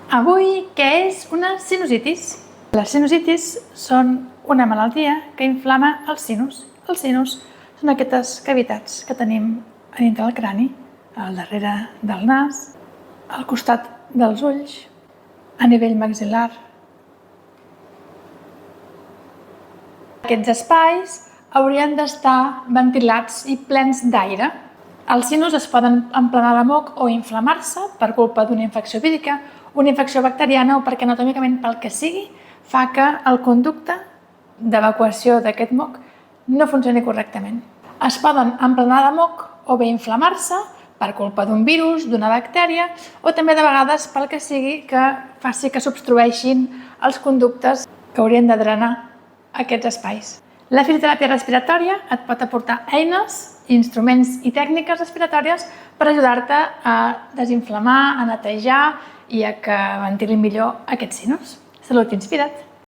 Avui, què és una sinusitis? Les sinusitis són una malaltia que inflama els sinus. Els sinus són aquestes cavitats que tenim a dintre del crani, al darrere del nas, al costat dels ulls, a nivell maxil·lar. Aquests espais haurien d'estar ventilats i plens d'aire. Els sinus es poden emplenar de moc o inflamar-se per culpa d'una infecció vírica, una infecció bacteriana o perquè anatòmicament, pel que sigui, fa que el conducte d'evacuació d'aquest moc no funcioni correctament. Es poden emplenar de moc o bé inflamar-se per culpa d'un virus, d'una bactèria, o també de vegades pel que sigui que faci que s'obstrueixin els conductes que haurien de drenar aquests espais. La fisioteràpia respiratòria et pot aportar eines, instruments i tècniques respiratòries per ajudar-te a desinflamar, a netejar i a que ventilin millor aquests sinus. Salut i inspira't!